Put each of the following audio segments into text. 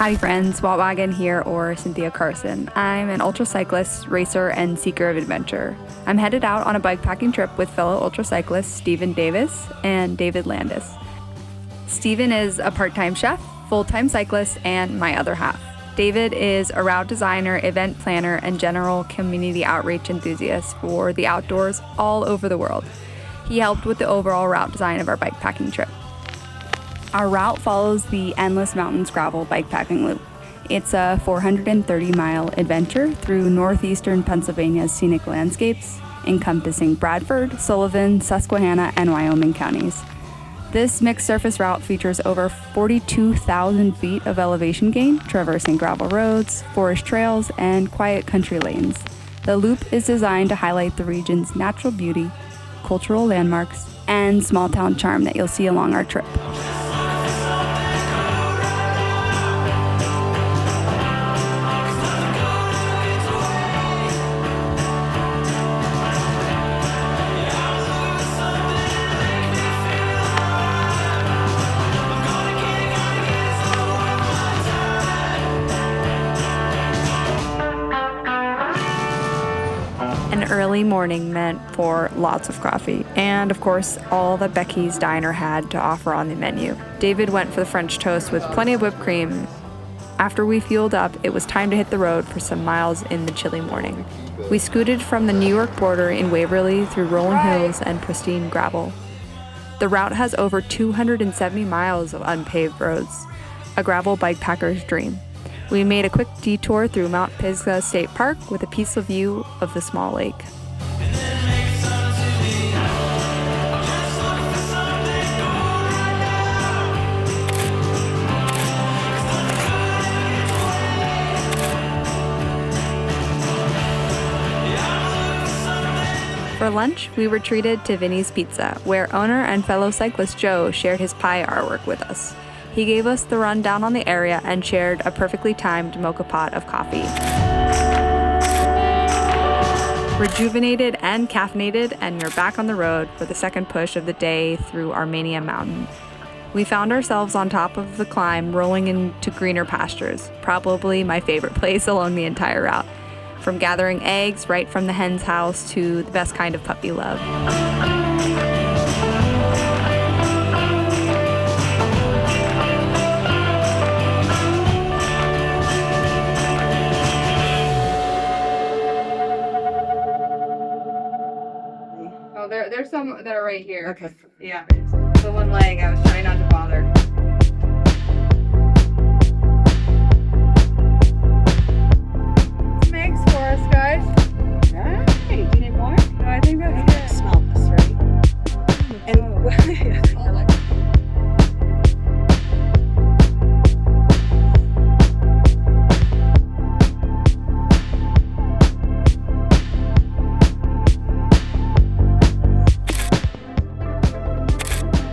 Howdy friends, Wattwagon here, or Cynthia Carson. I'm an ultra cyclist, racer, and seeker of adventure. I'm headed out on a bikepacking trip with fellow ultra cyclists Stephen Davis and David Landis. Stephen is a part-time chef, full-time cyclist, and my other half. David is a route designer, event planner, and general community outreach enthusiast for the outdoors all over the world. He helped with the overall route design of our bikepacking trip. Our route follows the Endless Mountains Gravel Bikepacking Loop. It's a 430-mile adventure through northeastern Pennsylvania's scenic landscapes, encompassing Bradford, Sullivan, Susquehanna, and Wyoming counties. This mixed surface route features over 42,000 feet of elevation gain, traversing gravel roads, forest trails, and quiet country lanes. The loop is designed to highlight the region's natural beauty, cultural landmarks, and small-town charm that you'll see along our trip. An early morning meant for lots of coffee, and of course, all that Becky's Diner had to offer on the menu. David went for the French toast with plenty of whipped cream. After we fueled up, it was time to hit the road for some miles in the chilly morning. We scooted from the New York border in Waverly through rolling hills and pristine gravel. The route has over 270 miles of unpaved roads, a gravel bikepacker's dream. We made a quick detour through Mount Pisgah State Park with a peaceful view of the small lake. For lunch, we were treated to Vinny's Pizza, where owner and fellow cyclist Joe shared his pie artwork with us. He gave us the rundown on the area and shared a perfectly timed mocha pot of coffee. Rejuvenated and caffeinated, and we're back on the road for the second push of the day through Armenia Mountain. We found ourselves on top of the climb, rolling into greener pastures, probably my favorite place along the entire route. From gathering eggs right from the hen's house to the best kind of puppy love. Oh, there's some that are right here. Okay. Yeah. The one leg, I was trying not to bother. Some eggs for us, guys. Alright, do you need more? No, I think that's it. Smell this, right? And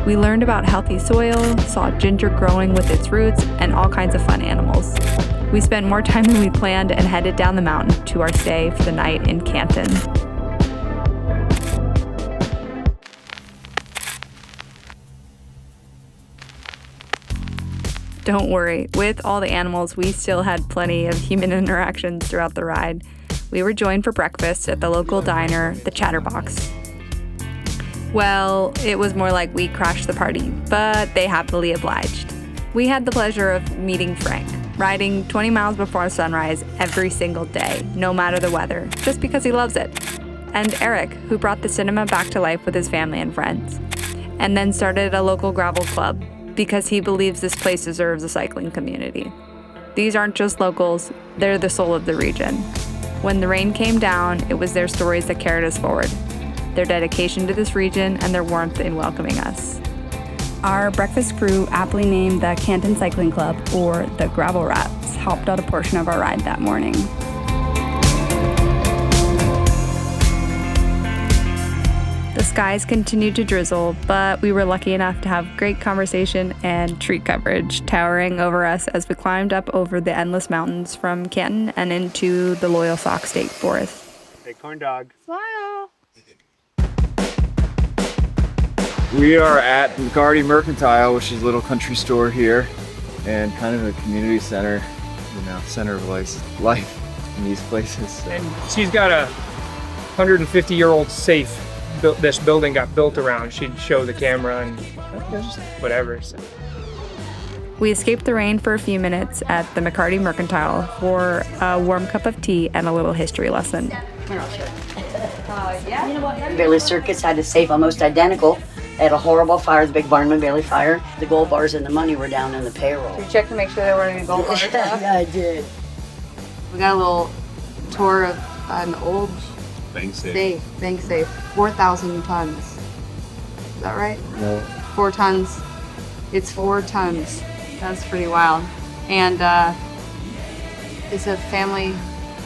We learned about healthy soil, saw ginger growing with its roots, and all kinds of fun animals. We spent more time than we planned and headed down the mountain to our stay for the night in Canton. Don't worry, with all the animals, we still had plenty of human interactions throughout the ride. We were joined for breakfast at the local diner, the Chatterbox. Well, it was more like we crashed the party, but they happily obliged. We had the pleasure of meeting Frank, riding 20 miles before sunrise every single day, no matter the weather, just because he loves it. And Eric, who brought the cinema back to life with his family and friends. And then started a local gravel club, because he believes this place deserves a cycling community. These aren't just locals, they're the soul of the region. When the rain came down, it was their stories that carried us forward. Their dedication to this region, and their warmth in welcoming us. Our breakfast crew, aptly named the Canton Cycling Club, or the Gravel Rats, helped out a portion of our ride that morning. The skies continued to drizzle, but we were lucky enough to have great conversation and tree coverage towering over us as we climbed up over the Endless Mountains from Canton and into the Loyalsock State Forest. Hey, corn dog. Smile! We are at McCarty Mercantile, which is a little country store here. and kind of a community center, center of life in these places. So. And she's got a 150-year-old safe this building got built around. She'd show the camera and just whatever. So. We escaped the rain for a few minutes at the McCarty Mercantile for a warm cup of tea and a little history lesson. Bailey Circus had a safe almost identical. They had a horrible fire, the big Barnum Bailey fire. The gold bars and the money were down in the payroll. You checked to make sure there weren't any gold bars? Yeah, I did. We got a little tour of an old bank safe, 4,000 tons. Is that right? No. 4 tons. It's 4 tons. That's pretty wild. And it's a family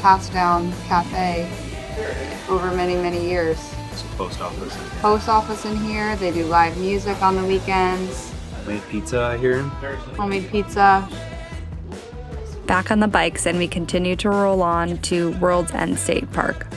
passed down cafe over many, many years. It's a post office. Post office in here. They do live music on the weekends. Made pizza here. Homemade pizza. Back on the bikes, and we continue to roll on to World's End State Park.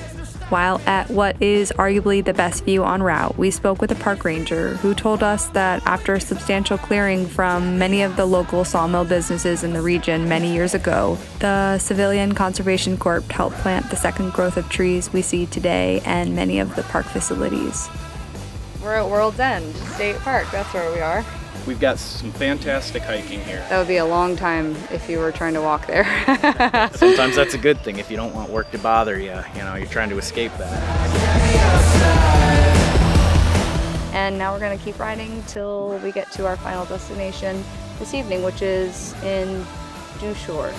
While at what is arguably the best view en route, we spoke with a park ranger who told us that after substantial clearing from many of the local sawmill businesses in the region many years ago, the Civilian Conservation Corps helped plant the second growth of trees we see today and many of the park facilities. We're at World's End State Park. That's where we are. We've got some fantastic hiking here. That would be a long time if you were trying to walk there. Sometimes that's a good thing if you don't want work to bother you. You're trying to escape that. And now we're going to keep riding till we get to our final destination this evening, which is in Dushore.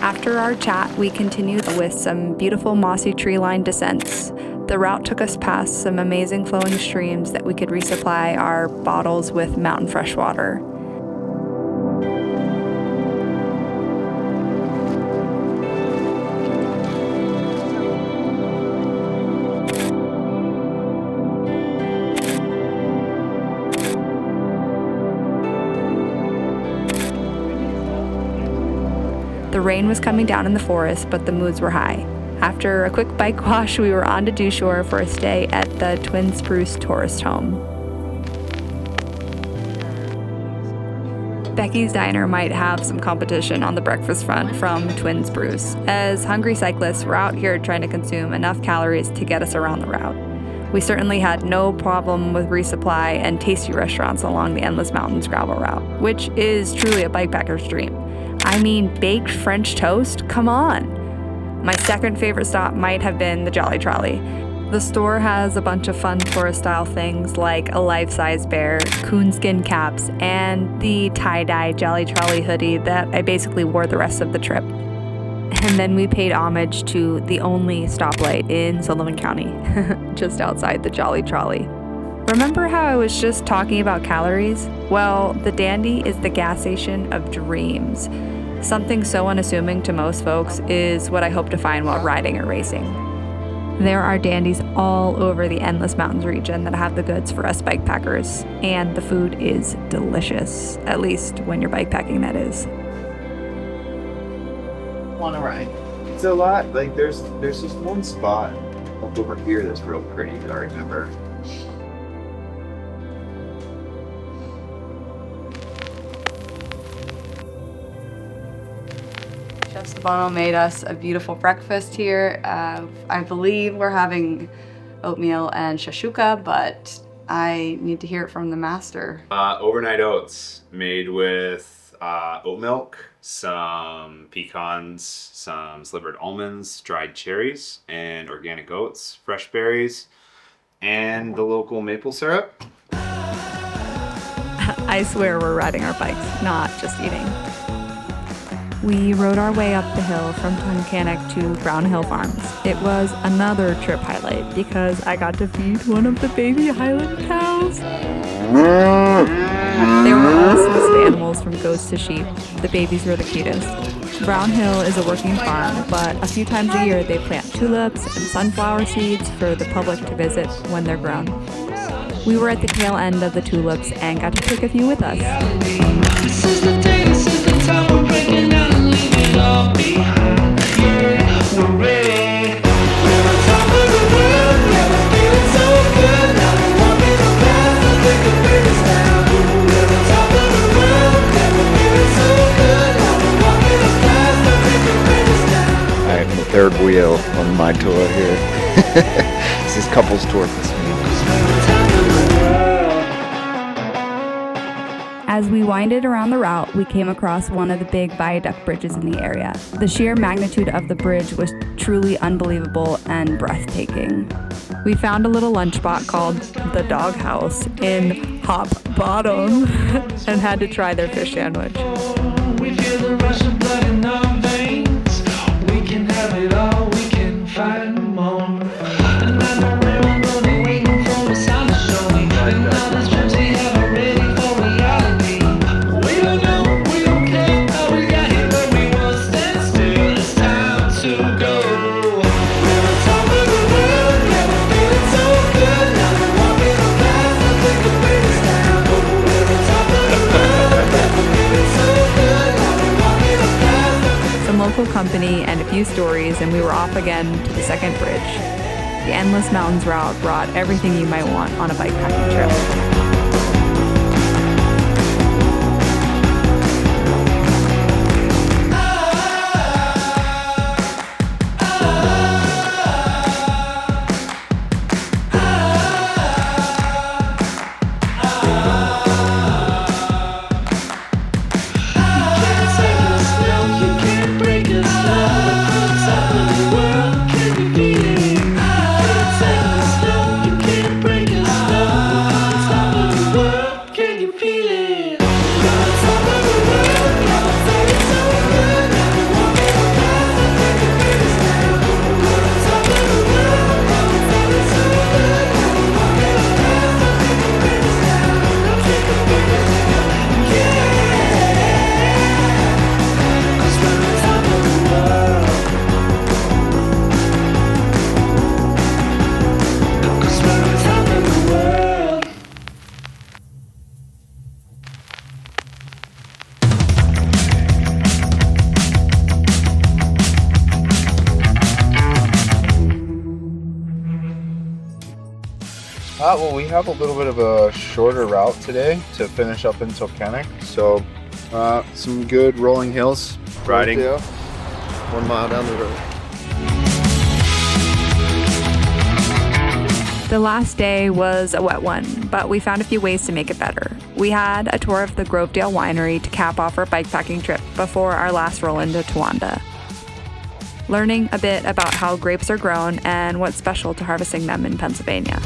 After our chat, we continued with some beautiful mossy tree-lined descents. The route took us past some amazing flowing streams that we could resupply our bottles with mountain fresh water. The rain was coming down in the forest, but the moods were high. After a quick bike wash, we were on to Dushore for a stay at the Twin Spruce Tourist Home. Becky's Diner might have some competition on the breakfast front from Twin Spruce, as hungry cyclists were out here trying to consume enough calories to get us around the route. We certainly had no problem with resupply and tasty restaurants along the Endless Mountains gravel route, which is truly a bikepacker's dream. I mean, baked French toast? Come on! My second favorite stop might have been the Jolly Trolley. The store has a bunch of fun tourist-style things like a life-size bear, coonskin caps, and the tie-dye Jolly Trolley hoodie that I basically wore the rest of the trip. And then we paid homage to the only stoplight in Sullivan County, just outside the Jolly Trolley. Remember how I was just talking about calories? Well, the Dandy is the gas station of dreams. Something so unassuming to most folks is what I hope to find while riding or racing. There are dandies all over the Endless Mountains region that have the goods for us bikepackers, and the food is delicious, at least when you're bikepacking, that is. Want to ride? It's a lot. Like there's this one spot up over here that's real pretty that I remember. Chef Sabano made us a beautiful breakfast here. I believe we're having oatmeal and shashuka, but I need to hear it from the master. Overnight oats made with oat milk, some pecans, some slivered almonds, dried cherries, and organic oats, fresh berries, and the local maple syrup. I swear we're riding our bikes, not just eating. We rode our way up the hill from Tunkhannock to Brown Hill Farms. It was another trip highlight because I got to feed one of the baby Highland cows. They were all Swiss animals from goats to sheep. The babies were the cutest. Brown Hill is a working farm, but a few times a year they plant tulips and sunflower seeds for the public to visit when they're grown. We were at the tail end of the tulips and got to take a few with us. all behind. Yeah, we're ready. We're on top of the world, yeah, we're feeling so good. Now we're walking the path that they can bring us down. We're on top of the world, yeah, we're feeling so good. Now we're walking the path that they can bring us down. I'm the third wheel on my tour here. This is couples tour this week. As we winded around the route, we came across one of the big viaduct bridges in the area. The sheer magnitude of the bridge was truly unbelievable and breathtaking. We found a little lunch spot called the Dog House in Hop Bottom and had to try their fish sandwich. We feel the rush of blood in our veins. We can have it all, we can find more. And I know everyone be waiting for the sound to show me. And all the dreams we have are ready for reality. We don't know, we don't care how we got here, but we won't stand still. It's time to go. We're on top of the world, yeah, we're feeling so good. Now we're walking the path that they can bring us down. We're on top of the world, yeah, we're feeling so good. Now we're walking the path that they can. Some local company and a few stories, and we were off again to the second bridge. The Endless Mountains route brought everything you might want on a bikepacking trip. Well, we have a little bit of a shorter route today to finish up in Sulquehanna. So, some good rolling hills riding. 1 mile down the road. The last day was a wet one, but we found a few ways to make it better. We had a tour of the Grovedale Winery to cap off our bikepacking trip before our last roll into Towanda. Learning a bit about how grapes are grown and what's special to harvesting them in Pennsylvania.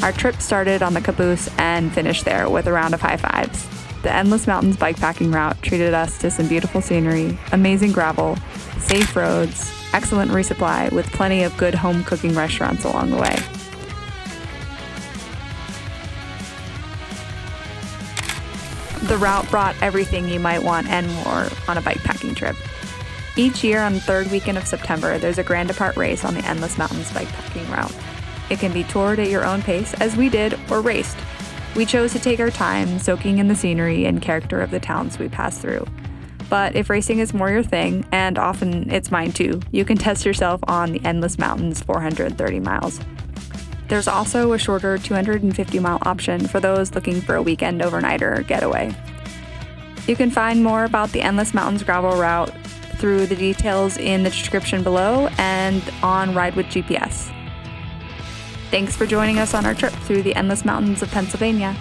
Our trip started on the caboose and finished there with a round of high fives. The Endless Mountains bikepacking route treated us to some beautiful scenery, amazing gravel, safe roads, excellent resupply with plenty of good home cooking restaurants along the way. The route brought everything you might want and more on a bikepacking trip. Each year on the third weekend of September, there's a Grand Depart race on the Endless Mountains bikepacking route. It can be toured at your own pace, as we did, or raced. We chose to take our time, soaking in the scenery and character of the towns we passed through. But if racing is more your thing, and often it's mine too, you can test yourself on the Endless Mountains 430 miles. There's also a shorter 250-mile option for those looking for a weekend overnighter getaway. You can find more about the Endless Mountains gravel route through the details in the description below and on RideWithGPS. Thanks for joining us on our trip through the Endless Mountains of Pennsylvania.